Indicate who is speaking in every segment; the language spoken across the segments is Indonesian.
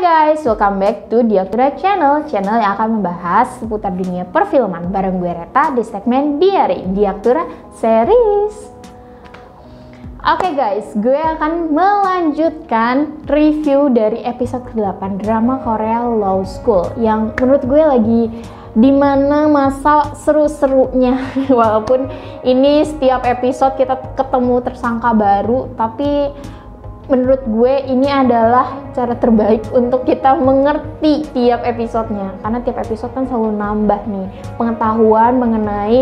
Speaker 1: guys, welcome back to Diaktura Channel yang akan membahas seputar dunia perfilman bareng gue Reta di segmen Diari Diaktura Series. Oke guys, gue akan melanjutkan review dari episode ke-8 drama Korea Law School yang menurut gue lagi dimana masa seru-serunya. Walaupun ini setiap episode kita ketemu tersangka baru, tapi menurut gue ini adalah cara terbaik untuk kita mengerti tiap episodenya, karena tiap episode kan selalu nambah nih pengetahuan mengenai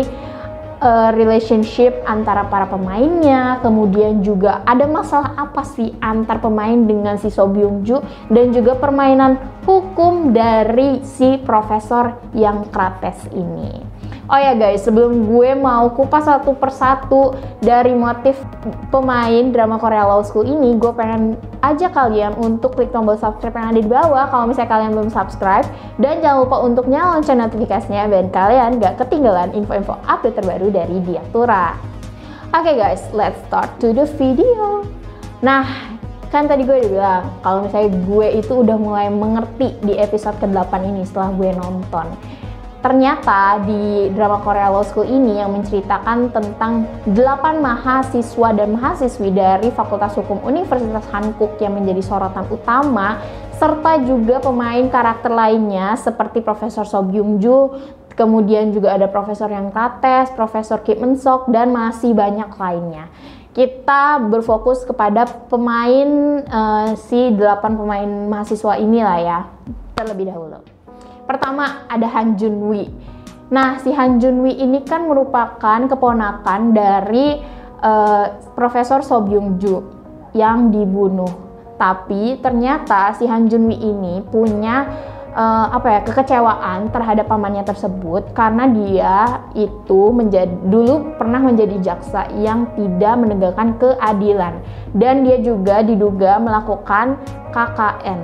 Speaker 1: relationship antara para pemainnya, kemudian juga ada masalah apa sih antar pemain dengan si So Byung Joo, dan juga permainan hukum dari si profesor yang krates ini. Oh ya guys, sebelum gue mau kupas satu persatu dari motif pemain drama Korea Law School ini, gue pengen ajak kalian untuk klik tombol subscribe yang ada di bawah kalau misalnya kalian belum subscribe, dan jangan lupa untuk nyalain lonceng notifikasinya biar kalian gak ketinggalan info-info update terbaru dari Diaktura. Oke guys, let's start to the video. Nah, kan tadi gue udah bilang kalau misalnya gue itu udah mulai mengerti di episode ke-8 ini setelah gue nonton. Ternyata di drama Korea Law School ini yang menceritakan tentang 8 mahasiswa dan mahasiswi dari Fakultas Hukum Universitas Hankook yang menjadi sorotan utama, serta juga pemain karakter lainnya seperti Profesor So Byung Joo, kemudian juga ada Profesor yang krates, Profesor Kim Eun Sok, dan masih banyak lainnya. Kita berfokus kepada pemain si 8 pemain mahasiswa inilah ya terlebih dahulu. Pertama ada Han Jun Wi. Nah, si Han Jun Wi ini kan merupakan keponakan dari Profesor So Byung Joo yang dibunuh. Tapi ternyata si Han Jun Wi ini punya kekecewaan terhadap pamannya tersebut karena dia itu dulu pernah menjadi jaksa yang tidak menegakkan keadilan, dan dia juga diduga melakukan KKN.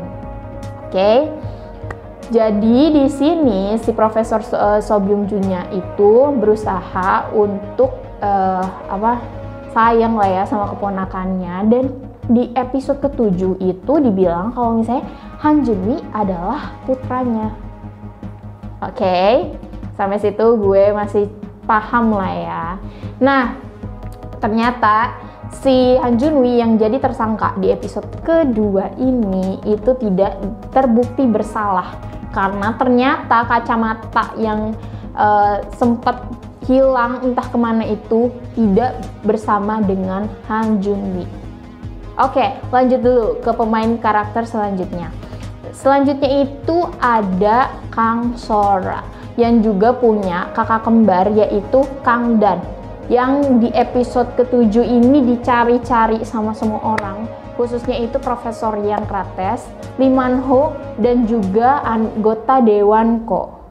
Speaker 1: Oke. Jadi di sini si Profesor So Byung Joo-nya itu berusaha untuk sayang lah ya sama keponakannya, dan di episode ke-7 itu dibilang kalau misalnya Han Jun Wi adalah putranya. Oke, sampai situ gue masih paham lah ya. Nah, ternyata si Han Jun Wi yang jadi tersangka di episode kedua ini itu tidak terbukti bersalah, karena ternyata kacamata yang sempat hilang entah kemana itu tidak bersama dengan Han Jun Wi. Oke, lanjut dulu ke pemain karakter selanjutnya. Selanjutnya itu ada Kang Sora yang juga punya kakak kembar yaitu Kang Dan, yang di episode ke-7 ini dicari-cari sama semua orang, khususnya itu Profesor yang krates, Lee Man Ho, dan juga anggota Dewan Ko.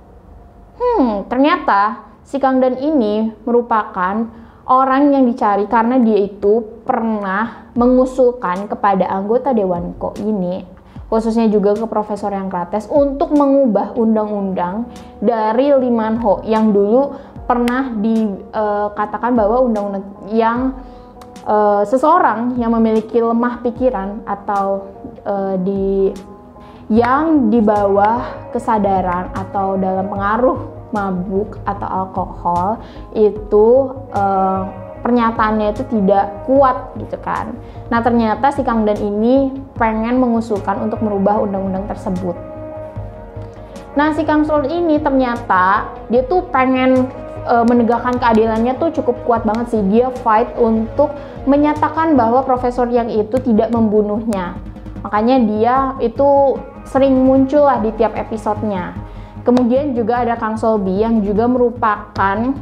Speaker 1: Ternyata si Kang Dan ini merupakan orang yang dicari karena dia itu pernah mengusulkan kepada anggota Dewan Ko ini, khususnya juga ke Profesor yang krates, untuk mengubah undang-undang dari Lee Man Ho yang dulu pernah dikatakan bahwa undang-undang yang seseorang yang memiliki lemah pikiran atau yang di bawah kesadaran atau dalam pengaruh mabuk atau alkohol itu pernyataannya itu tidak kuat gitu kan. Nah, ternyata si Kang Dan ini pengen mengusulkan untuk merubah undang-undang tersebut. Nah, si Kang Sol ini ternyata dia tuh pengen menegakkan keadilannya tuh cukup kuat banget sih. Dia fight untuk menyatakan bahwa profesor yang itu tidak membunuhnya. Makanya dia itu sering muncul lah di tiap episodenya. Kemudian juga ada Kang Solbi yang juga merupakan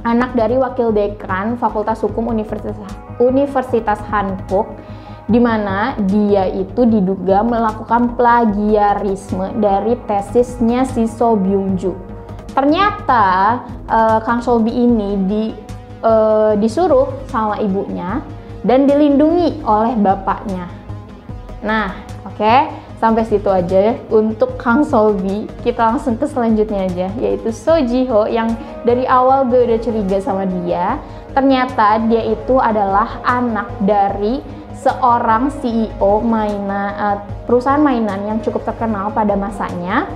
Speaker 1: anak dari wakil dekan Fakultas Hukum Universitas Hankook, di mana dia itu diduga melakukan plagiarisme dari tesisnya si So Byung Joo. Ternyata Kang Solbi ini disuruh sama ibunya dan dilindungi oleh bapaknya. Nah, oke. sampai situ aja untuk Kang Solbi. Kita langsung ke selanjutnya aja, yaitu So Ji Ho, yang dari awal gue udah curiga sama dia. Ternyata dia itu adalah anak dari seorang CEO perusahaan mainan yang cukup terkenal pada masanya.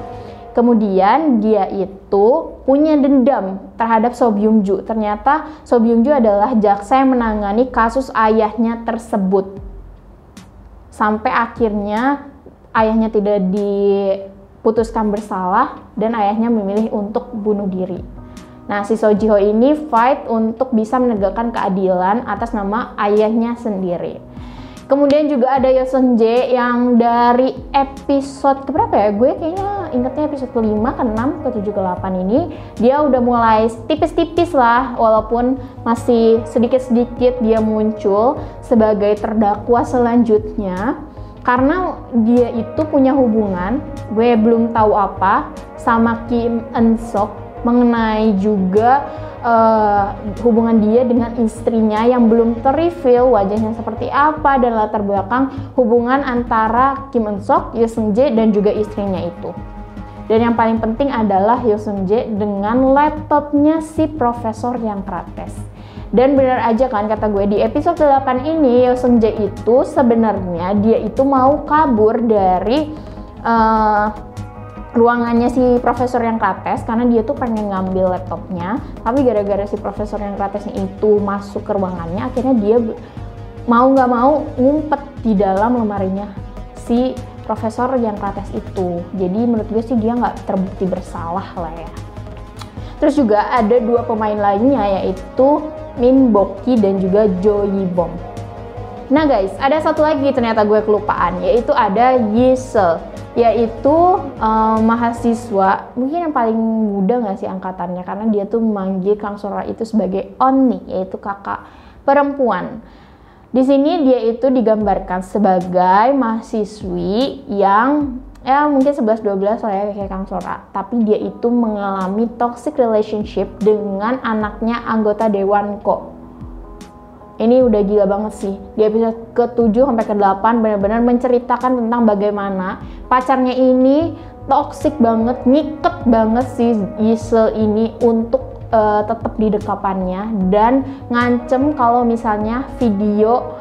Speaker 1: Kemudian dia itu punya dendam terhadap So Byung Ju. Ternyata So Byung Ju adalah jaksa yang menangani kasus ayahnya tersebut. Sampai akhirnya ayahnya tidak diputuskan bersalah dan ayahnya memilih untuk bunuh diri. Nah, si So Ji Ho ini fight untuk bisa menegakkan keadilan atas nama ayahnya sendiri. Kemudian juga ada Yoo Seung Jae yang dari episode keberapa ya? Gue kayaknya ingetnya episode ke-5, ke-6, ke-7, ke-8 ini dia udah mulai tipis-tipis lah, walaupun masih sedikit-sedikit dia muncul sebagai terdakwa selanjutnya. Karena dia itu punya hubungan, gue belum tahu apa, sama Kim Eun Sok mengenai juga hubungan dia dengan istrinya yang belum ter-reveal wajahnya seperti apa dan latar belakang hubungan antara Kim Eun Sok, Yoo Seung Jae dan juga istrinya itu. Dan yang paling penting adalah Yoo Seung Jae dengan laptopnya si profesor yang krates. Dan benar aja kan kata gue, di episode 8 ini Yoo Seung Jae itu sebenarnya dia itu mau kabur dari ruangannya si profesor yang krates karena dia tuh pengen ngambil laptopnya, tapi gara-gara si profesor yang kratesnya itu masuk ke ruangannya, akhirnya dia mau nggak mau ngumpet di dalam lemarinya si profesor yang krates itu. Jadi menurut gue sih dia nggak terbukti bersalah lah ya. Terus juga ada 2 pemain lainnya, yaitu Min Bok Ki dan juga Jo Yi Bom. Nah guys, ada satu lagi ternyata gue kelupaan, yaitu ada Yi Se, yaitu mahasiswa mungkin yang paling muda nggak sih angkatannya, karena dia tuh memanggil Kang Sora itu sebagai Onni, yaitu kakak perempuan. Di sini dia itu digambarkan sebagai mahasiswi yang ya mungkin 11-12 lah ya kayak Kang Sora, tapi dia itu mengalami toxic relationship dengan anaknya anggota Dewan Ko. Ini udah gila banget sih. Di episode ke-7 sampai ke-8 benar-benar menceritakan tentang bagaimana pacarnya ini toxic banget, ngiket banget si Yisel ini untuk tetap di dekapannya dan ngancem kalau misalnya video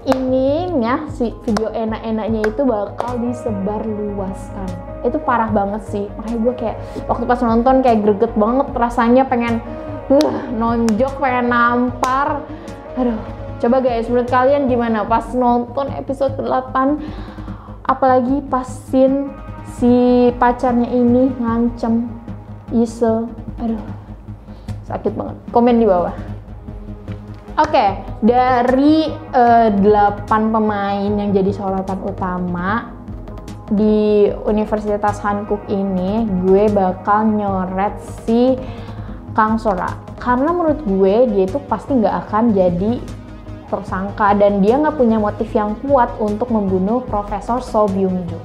Speaker 1: ini ya, si video enak-enaknya itu bakal disebar luaskan. Itu parah banget sih, makanya gue kayak waktu pas nonton kayak greget banget rasanya, pengen nonjok, pengen nampar. Aduh, coba guys, menurut kalian gimana pas nonton episode 8, apalagi pas scene si pacarnya ini ngancem Yisel. Aduh, sakit banget. Komen di bawah. Oke, dari 8 pemain yang jadi sorotan utama di Universitas Hankuk ini, gue bakal nyoret si Kang Sora. Karena menurut gue dia itu pasti nggak akan jadi tersangka dan dia nggak punya motif yang kuat untuk membunuh Profesor So Byung Ju.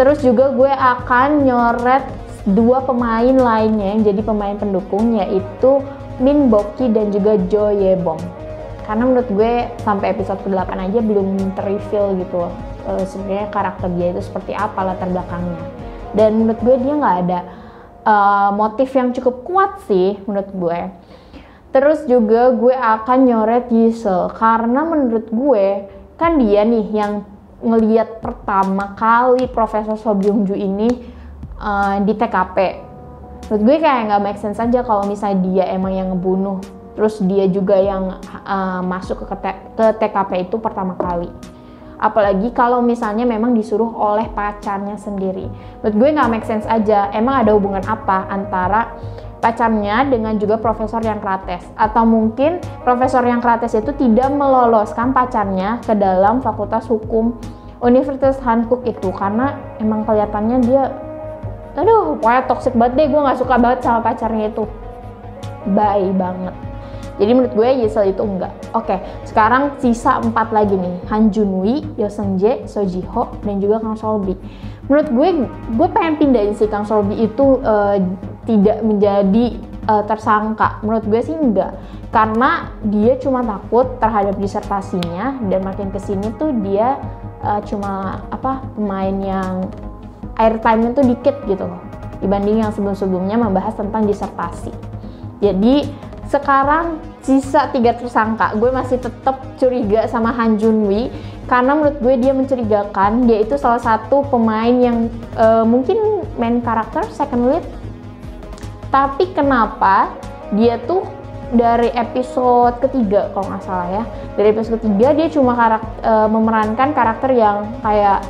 Speaker 1: Terus juga gue akan nyoret 2 pemain lainnya yang jadi pemain pendukung, yaitu Min Bok Ki dan juga Jo Ye Bom. Karena menurut gue sampai episode ke-8 aja belum ter-reveal gitu sebenarnya karakter dia itu seperti apa, latar belakangnya. Dan menurut gue dia nggak ada motif yang cukup kuat sih menurut gue. Terus juga gue akan nyoret Yisel karena menurut gue kan dia nih yang ngelihat pertama kali Profesor So Byung Ju ini di TKP. Menurut gue kayak nggak make sense aja kalau misalnya dia emang yang ngebunuh, terus dia juga yang masuk ke TKP itu pertama kali. Apalagi kalau misalnya memang disuruh oleh pacarnya sendiri. Menurut gue nggak make sense aja, emang ada hubungan apa antara pacarnya dengan juga profesor yang krates? Atau mungkin profesor yang krates itu tidak meloloskan pacarnya ke dalam fakultas hukum Universitas Hankuk itu karena emang kelihatannya dia pokoknya toxic banget deh, gue gak suka banget sama pacarnya itu. Bye banget. Jadi menurut gue Yisel itu enggak. Oke, sekarang sisa 4 lagi nih. Han Junwi, Yoo Seung Jae, So Ji Ho, dan juga Kang Solbi. Menurut gue pengen pindahin si Kang Solbi itu tidak menjadi tersangka. Menurut gue sih enggak, karena dia cuma takut terhadap disertasinya, dan makin kesini tuh dia cuma pemain yang airtime-nya tuh dikit gitu loh, dibanding yang sebelum-sebelumnya membahas tentang disertasi. Jadi sekarang sisa 3 tersangka. Gue masih tetap curiga sama Han Junwi, karena menurut gue dia mencurigakan. Dia itu salah satu pemain yang mungkin main karakter, second lead. Tapi kenapa dia tuh dari episode ketiga kalau nggak salah ya, dari episode ketiga dia cuma memerankan karakter yang kayak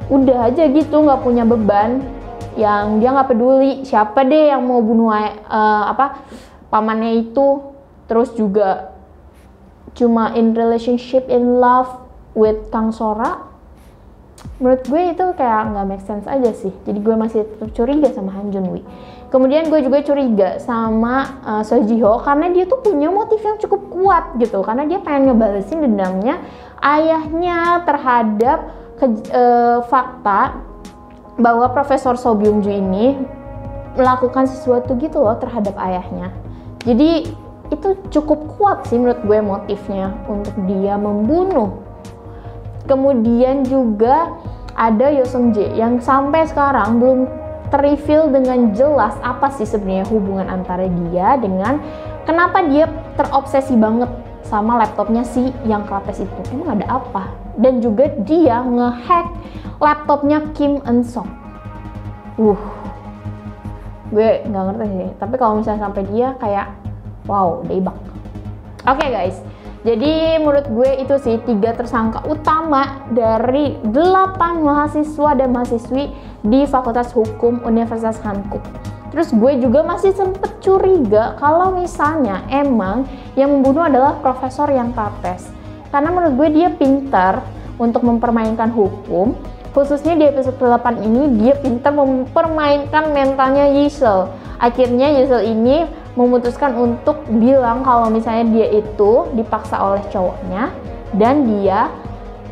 Speaker 1: udah aja gitu, nggak punya beban, yang dia nggak peduli siapa deh yang mau bunuh pamannya itu, terus juga cuma in relationship, in love with Kang Sora. Menurut gue itu kayak nggak make sense aja sih. Jadi gue masih tetap curiga sama Han Junwi. Kemudian gue juga curiga sama So Ji Ho, karena dia tuh punya motif yang cukup kuat gitu, karena dia pengen ngebalesin dendamnya ayahnya terhadap fakta bahwa Profesor So Byung Ju ini melakukan sesuatu gitu loh terhadap ayahnya. Jadi itu cukup kuat sih menurut gue motifnya untuk dia membunuh. Kemudian juga ada Yoo Seung Jae yang sampai sekarang belum terreveal dengan jelas apa sih sebenarnya hubungan antara dia dengan kenapa dia terobsesi banget sama laptopnya si yang Krates itu. Emang ada apa? Dan juga dia ngehack laptopnya Kim Eun Sok. Gue nggak ngerti sih. Tapi kalau misalnya sampai dia kayak wow, deibak. Oke guys. Jadi menurut gue itu sih 3 tersangka utama dari 8 mahasiswa dan mahasiswi di Fakultas Hukum Universitas Hankuk. Terus gue juga masih sempet curiga kalau misalnya emang yang membunuh adalah Profesor yang Krates. Karena menurut gue dia pintar untuk mempermainkan hukum. Khususnya di episode 8 ini dia pintar mempermainkan mentalnya Yisel. Akhirnya Yisel ini memutuskan untuk bilang kalau misalnya dia itu dipaksa oleh cowoknya dan dia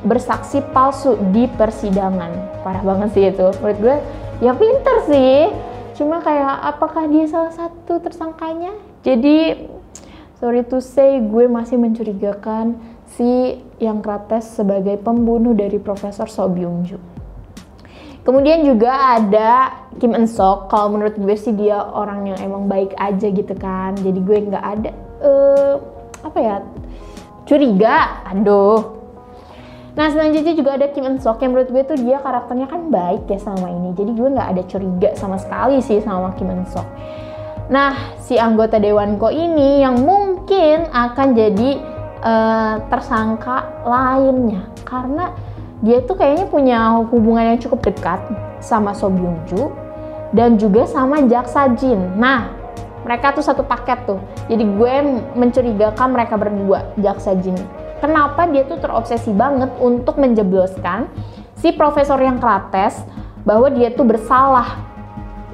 Speaker 1: bersaksi palsu di persidangan. Parah banget sih itu. Menurut gue ya pinter sih, cuma kayak apakah dia salah satu tersangkanya? Jadi sorry to say, gue masih mencurigakan si yang Krates sebagai pembunuh dari Profesor So Byung Ju. Kemudian juga ada Kim Eun Sok. Kalau menurut gue sih dia orang yang emang baik aja gitu kan. Jadi gue nggak ada curiga. Nah selanjutnya juga ada Kim Eun Sok yang menurut gue tuh dia karakternya kan baik ya selama ini. Jadi gue nggak ada curiga sama sekali sih sama Kim Eun Sok. Nah si anggota Dewan Ko ini yang mungkin akan jadi tersangka lainnya, karena dia tuh kayaknya punya hubungan yang cukup dekat sama So Byung Ju dan juga sama Jaksa Jin. Nah, mereka tuh satu paket tuh. Jadi gue mencurigakan mereka berdua, Jaksa Jin. Kenapa dia tuh terobsesi banget untuk menjebloskan si Profesor yang Krates bahwa dia tuh bersalah.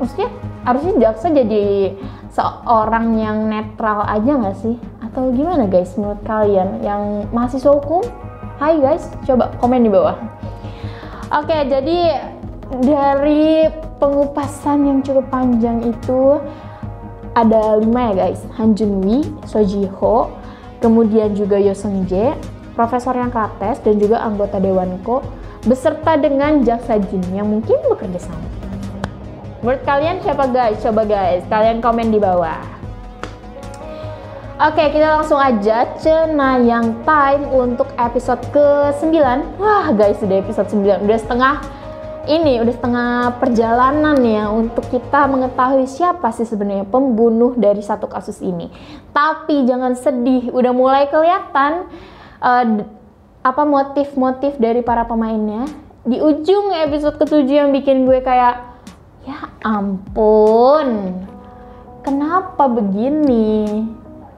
Speaker 1: Maksudnya harusnya Jaksa jadi seorang yang netral aja nggak sih? Atau gimana guys menurut kalian yang mahasiswa hukum? Hai guys, coba komen di bawah. Oke, jadi dari pengupasan yang cukup panjang itu ada 5 ya guys. Han Junwi, So Ji Ho, kemudian juga Yoo Seung Jae, Profesor yang Krates, dan juga anggota Dewan Ko beserta dengan Jaksa Jin yang mungkin bekerja sama. Menurut kalian siapa guys? Coba guys, kalian komen di bawah. Oke, kita langsung aja cenayang time untuk episode ke-9. Wah guys, udah episode 9, udah setengah perjalanan ya untuk kita mengetahui siapa sih sebenarnya pembunuh dari satu kasus ini. Tapi jangan sedih, udah mulai kelihatan motif-motif dari para pemainnya. Di ujung episode ke-7 yang bikin gue kayak ya ampun, kenapa begini?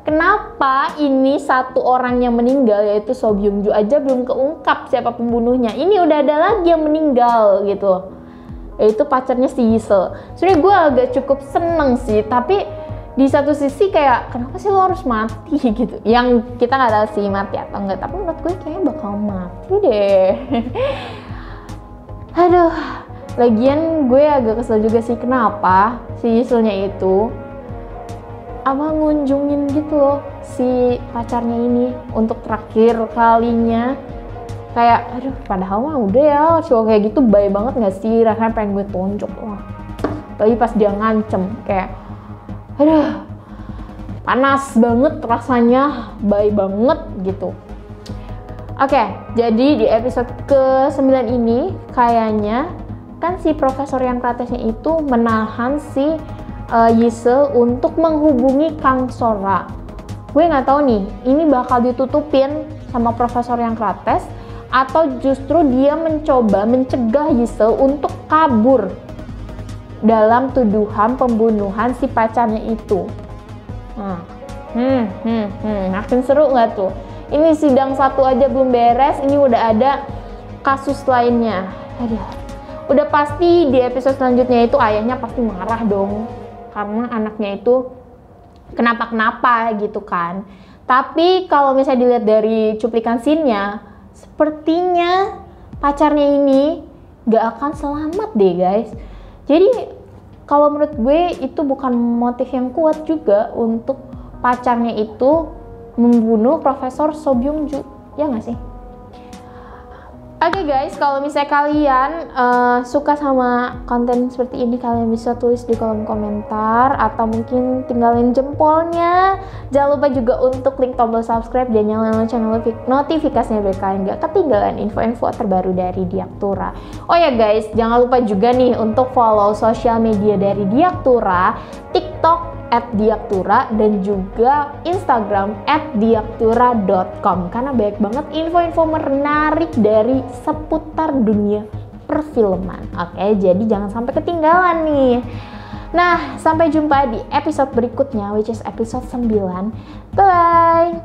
Speaker 1: Kenapa ini satu orang yang meninggal yaitu So Byung Ju aja belum keungkap siapa pembunuhnya? Ini udah ada lagi yang meninggal gitu. Yaitu pacarnya si Yisel. Sebenarnya gue agak cukup seneng sih, tapi di satu sisi kayak kenapa sih lo harus mati gitu? Yang kita nggak tahu sih mati atau enggak, tapi menurut gue kayaknya bakal mati deh. Aduh, lagian gue agak kesel juga sih kenapa si Yiselnya itu ama ngunjungin gitu loh si pacarnya ini untuk terakhir kalinya. Kayak aduh, padahal mah udah ya, cowok kayak gitu baik banget gak sih, rasanya pengen gue tonjok. Wah, tapi pas dia ngancem kayak aduh, panas banget rasanya, baik banget gitu. Oke, jadi di episode ke-9 ini kayaknya kan si Profesor yang Kratesnya itu menahan si Yise untuk menghubungi Kang Sora. Gue nggak tahu nih, ini bakal ditutupin sama Profesor yang Krates atau justru dia mencoba mencegah Yise untuk kabur dalam tuduhan pembunuhan si pacarnya itu. Makin seru nggak tuh? Ini sidang satu aja belum beres, ini udah ada kasus lainnya. Aduh, udah pasti di episode selanjutnya itu ayahnya pasti marah dong, karena anaknya itu kenapa-kenapa gitu kan. Tapi kalau misalnya dilihat dari cuplikan scene-nya, sepertinya pacarnya ini gak akan selamat deh guys. Jadi kalau menurut gue itu bukan motif yang kuat juga untuk pacarnya itu membunuh Profesor So Byung-ju, ya nggak sih? Oke guys, kalau misalnya kalian suka sama konten seperti ini, kalian bisa tulis di kolom komentar atau mungkin tinggalin jempolnya. Jangan lupa juga untuk klik tombol subscribe dan nyalain lonceng notifikasinya biar kalian gak ketinggalan info-info terbaru dari Diaktura. Oh ya guys, jangan lupa juga nih untuk follow sosial media dari Diaktura, TikTok @diaktura dan juga Instagram @diaktura.com, karena banyak banget info-info menarik dari seputar dunia perfilman. Oke, jadi jangan sampai ketinggalan nih. Nah, sampai jumpa di episode berikutnya, which is episode 9. Bye!